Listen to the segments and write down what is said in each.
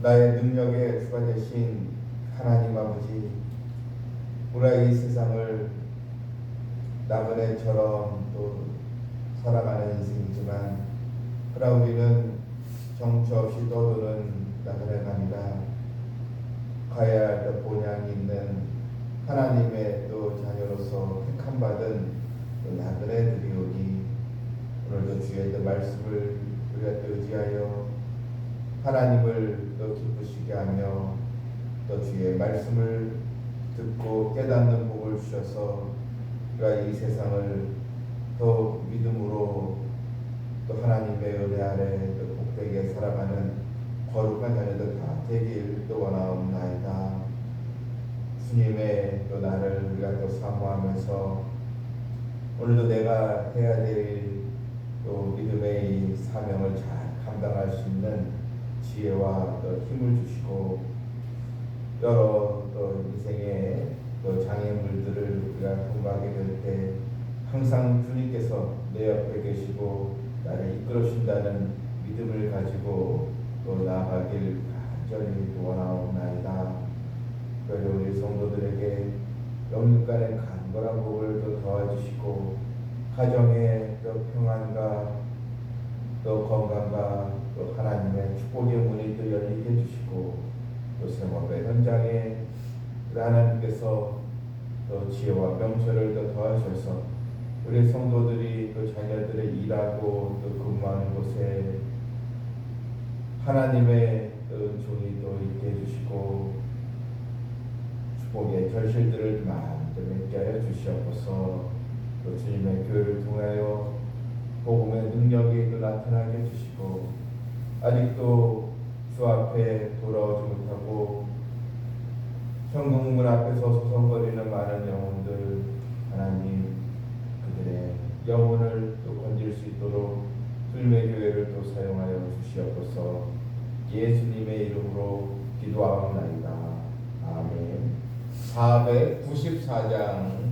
나의 능력의 주가 되신 하나님 아버지, 우리가 이 세상을 나그네처럼 또 살아가는 인생이지만, 그러나 우리는 정처 없이 떠도는 나그네가 아니라 가야 할 본향이 있는 하나님의 또 자녀로서 택함받은 나그네들이오니, 오늘도 주의 또 말씀을 우리가 또 의지하여 하나님을 또 기쁘시게 하며 또 주의 말씀을 듣고 깨닫는 복을 주셔서 우리가 이 세상을 더 믿음으로 또 하나님의 은혜 아래 또 복되게 살아가는 거룩한 자녀들 다 되길 또 원하옵나이다. 주님의 또 나를 우리가 또 사모하면서 오늘도 내가 해야 될 또 믿음의 이 사명을 잘 감당할 수 있는 지혜와 또 힘을 주시고, 여러 또 인생의 또 장애물들을 우리가 통과하게 될 때 항상 주님께서 내 옆에 계시고 나를 이끌어 주신다는 믿음을 가지고 또 나아가길 간절히 원하옵나이다. 그래서 우리 성도들에게 영육간의 간절한 복을 또 도와주시고, 가정의 또 평안과 또 건강과 또 하나님의 축복의 문이 또 열리게 해주시고, 또 생업의 현장에 하나님께서 또 지혜와 명철을 또 더하셔서 우리 성도들이 또 자녀들의 일하고 또 근무하는 곳에 하나님의 또 은총이 또 있게 해주시고, 축복의 결실들을 마음껏 맺게 하여 주시옵소서. 또 주님의 교회를 통하여 복음의 능력이 또 나타나게 해주시고, 아직도 주 앞에 돌아오지 못하고 천국문 앞에서 소송거리는 많은 영혼들, 하나님 그들의 영혼을 또 건질 수 있도록 주님의 교회를 또 사용하여 주시옵소서. 예수님의 이름으로 기도하옵나이다. 아멘. 494장입니다.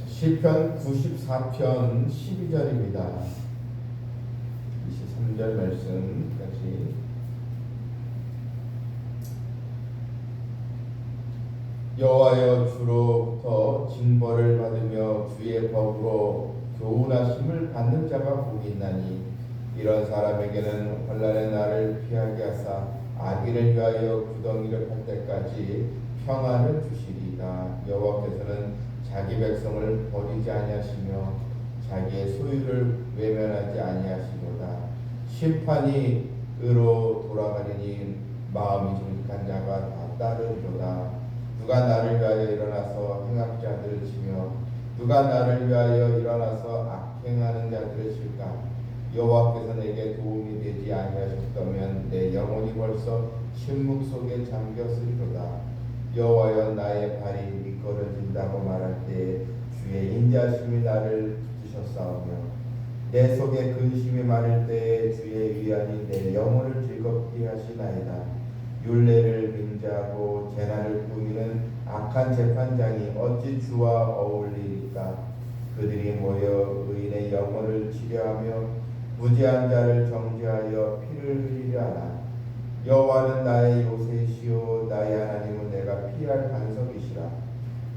시편 94편 12절입니다. 23절 말씀까지. 여호와여, 주로부터 징벌을 받으며 주의 법으로 교훈하심을 받는 자가 복이 있나니, 이런 사람에게는 환난의 날을 피하게 하사 악인을 위하여 구덩이를 팔 때까지 평안을 주시리이다. 여호와께서는 자기 백성을 버리지 아니하시며 자기의 소유를 외면하지 아니하시도다. 심판이 의로 돌아가리니 마음이 정직한 자가 다 따르리로다. 누가 나를 위하여 일어나서 행악자들을 치며 누가 나를 위하여 일어나서 악행하는 자들을 칠까? 여호와께서 내게 도움이 되지 아니하셨다면 내 영혼이 벌써 침묵 속에 잠겼으리로다. 여호와여 나의 발이 미끄러진다고 말할 때 주의 인자심이 나를 붙드셨사오며 내 속에 근심이 많을 때에 주의 위안이 내 영혼을 즐겁게 하시나이다. 율례를 빙자하고 재난을 꾸미는 악한 재판장이 어찌 주와 어울리리까? 그들이 모여 의인의 영혼을 치려하며 무지한 자를 정죄하여 피를 흘리려 하나. 여호와는 나의 요새시요 나의 하나님은 내가 피할 반석이시라.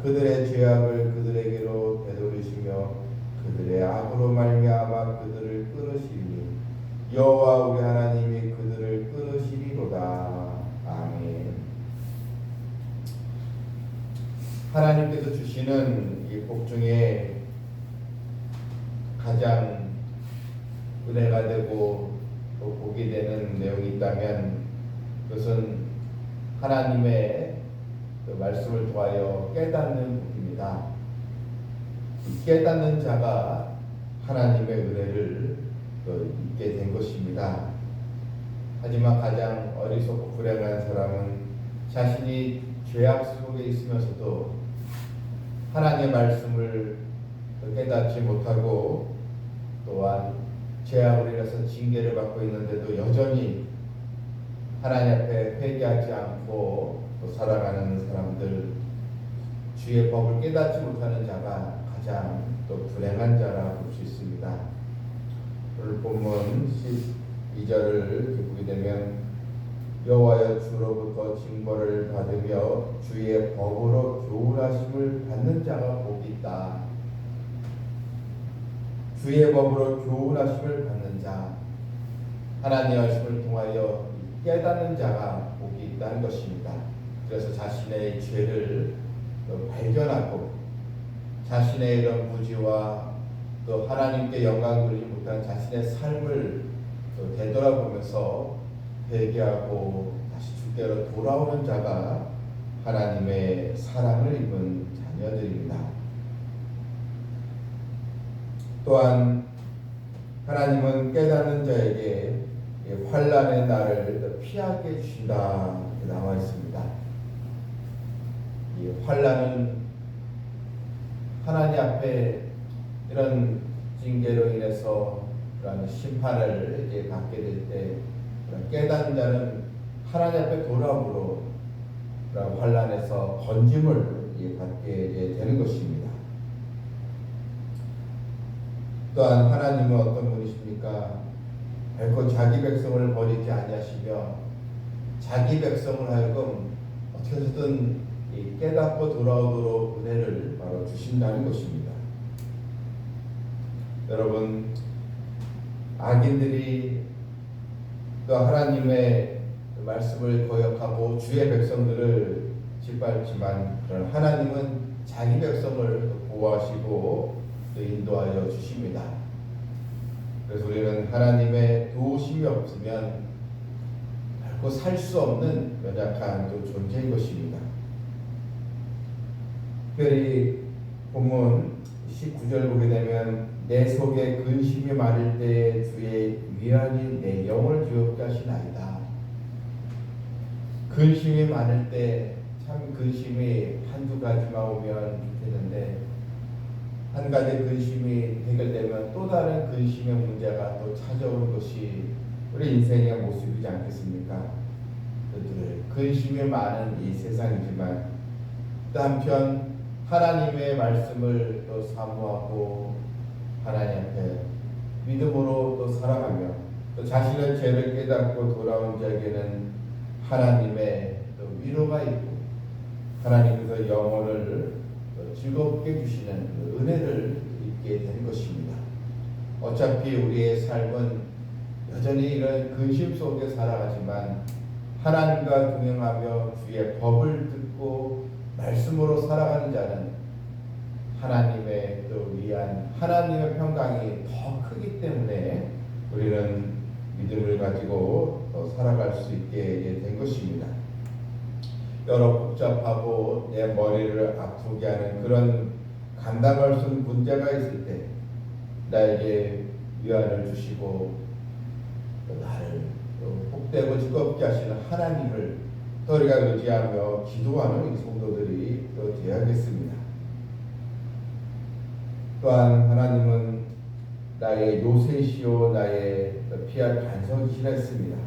그들의 죄악을 그들에게로 되돌리시며 그들의 악으로 말미암아 그들을 끊으시리니 여호와 우리 하나님이 그들을 끊으시리로다. 아멘. 하나님께서 주시는 이 복 중에 가장 은혜가 되고 또 복이 되는 내용이 있다면 그것은 하나님의 그 말씀을 통하여 깨닫는 복입니다. 깨닫는 자가 하나님의 은혜를 입게 된 것입니다. 하지만 가장 어리석고 불행한 사람은 자신이 죄악 속에 있으면서도 하나님의 말씀을 깨닫지 못하고 또한 죄악으로 인해서 징계를 받고 있는데도 여전히 하나님 앞에 회개하지 않고 또 살아가는 사람들, 주의 법을 깨닫지 못하는 자가 가장 또 불행한 자라 볼 수 있습니다. 오늘 본문 12절을 보게 되면 여호와여 주로부터 징벌을 받으며 주의 법으로 교훈하심을 받는 자가 복이 있다. 주의 법으로 교훈하심을 받는 자, 하나님의 말씀을 통하여 깨닫는 자가 복이 있다는 것입니다. 그래서 자신의 죄를 발견하고 자신의 이런 무지와 또 하나님께 영광 돌리지 못한 자신의 삶을 되돌아보면서 회개하고 다시 주께로 돌아오는 자가 하나님의 사랑을 입은 자녀들입니다. 또한 하나님은 깨닫는 자에게 환난의 날을 피하게 해주신다 나와 있습니다. 이 환난은 하나님 앞에 이런 징계로 인해서 그런 심판을 이제 받게 될 때 깨닫는 자는 하나님 앞에 돌아옴으로 그런 환난에서 건짐을 받게 되는 것입니다. 또한 하나님은 어떤 분이십니까? 결코 자기 백성을 버리지 아니하시며 자기 백성을 하여금 어떻게 해서든 깨닫고 돌아오도록 은혜를 바로 주신다는 것입니다. 여러분, 악인들이 또 하나님의 말씀을 거역하고 주의 백성들을 짓밟지만 그런 하나님은 자기 백성을 보호하시고 또 인도하여 주십니다. 그래서 우리는 하나님의 도우심이 없으면 결코 살 수 없는 연약한 또 존재인 것입니다. 특별히 본문 19절 보게 되면 내 속에 근심이 많을 때에 주의 위안이 내 영을 즐겁게 하시나이다. 근심이 많을 때 참 근심이 한두 가지만 오면 좋겠는데 한 가지 근심이 해결되면 또 다른 근심의 문제가 또 찾아오는 것이 우리 인생의 모습이지 않겠습니까? 늘 근심이 많은 이 세상이지만 또 한편 하나님의 말씀을 또 사모하고 하나님 앞에 믿음으로 또 살아가며 또 자신의 죄를 깨닫고 돌아온 자에게는 하나님의 또 위로가 있고 하나님께서 영혼을 즐겁게 주시는 그 은혜를 입게 되는 것입니다. 어차피 우리의 삶은 여전히 이런 근심 속에 살아가지만 하나님과 동행하며 주의 법을 듣고 말씀으로 살아가는 자는 하나님의 또 위한 하나님의 평강이 더 크기 때문에 우리는 믿음을 가지고 또 살아갈 수 있게 된 것입니다. 여러 복잡하고 내 머리를 아프게 하는 그런 감당할 수 없는 문제가 있을 때 나에게 위안을 주시고 또 나를 또 복되고 즐겁게 하시는 하나님을 또 우리가 의지하며 기도하는 성도들이 또 되어야겠습니다. 또한 하나님은 나의 요새시요 나의 피할 반석이시라 했습니다.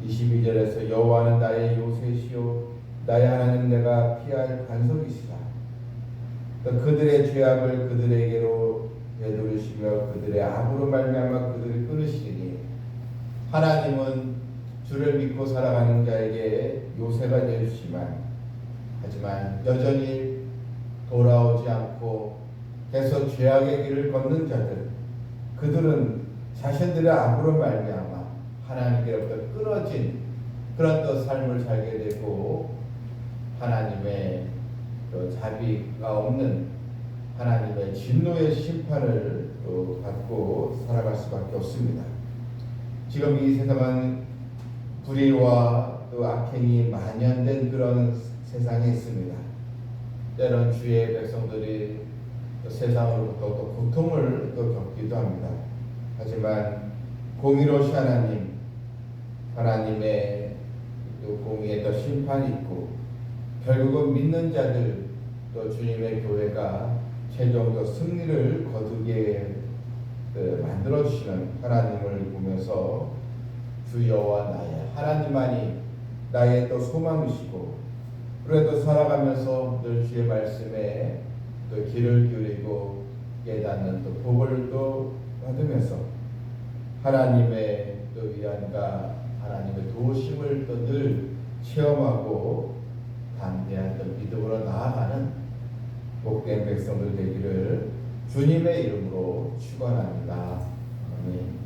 22절에서 여호와는 나의 요새시요 나의 하나님 내가 피할 반석이시라. 그들의 죄악을 그들에게로 되돌리시며 그들의 악으로 말미암아 그들을 끊으시리니 하나님은 주를 믿고 살아가는 자에게 요새가 되시지만 하지만 여전히 돌아오지 않고 계속 죄악의 길을 걷는 자들 그들은 자신들의 악으로 말미암아 하나님께로부터 끊어진 그런 또 삶을 살게 되고 하나님의 또 자비가 없는 하나님의 진노의 심판을 또 받고 살아갈 수밖에 없습니다. 지금 이 세상은 불의와 또 악행이 만연된 그런 세상에 있습니다. 때론 주의 백성들이 또 세상으로부터 또 고통을 또 겪기도 합니다. 하지만 공의로우신 하나님의 또 공의에 또 심판이 있고 결국은 믿는 자들 또 주님의 교회가 최종 또 승리를 거두게 만들어 주시는 하나님을 보면서 주 여호와 나의 하나님만이 나의 또 소망이시고 그래도 살아가면서 늘 주의 말씀에 또 귀를 기울이고 깨닫는 또 복을 또 받으면서 하나님의 또 위안과 하나님의 도우심을 또 늘 체험하고 담대한 또 믿음으로 나아가는 복된 백성들 되기를 주님의 이름으로 축원합니다. 아멘.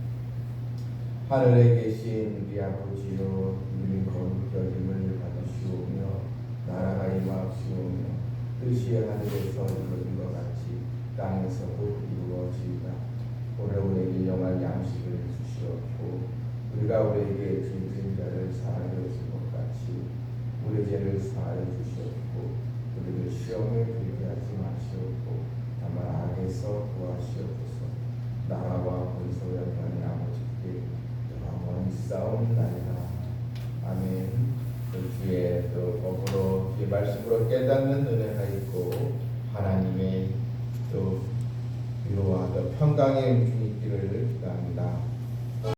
하늘에 계신 우리 아버지여 이름이 거룩히 여김을 받으시오며 나라가 임하옵시오며 뜻이 하늘에서 이루어진 것 같이 땅에서도 이루어지이다. 오늘 우리에게 영할 양식을 주시옵고 우리가 우리에게 죄진 자를 사하여 준 것 같이 우리 죄를 사하여 주시옵고 우리를 시험에 들게 하지 마시옵고 다만 악에서 구하시옵소서. 나라와 권세와 영광이 아버지께 영원히 싸움나이다. 아멘. 주의 또 법으로 주의 말씀으로 깨닫는 은혜가 있고 하나님의 또 위로와 또 평강의 음식이 있기를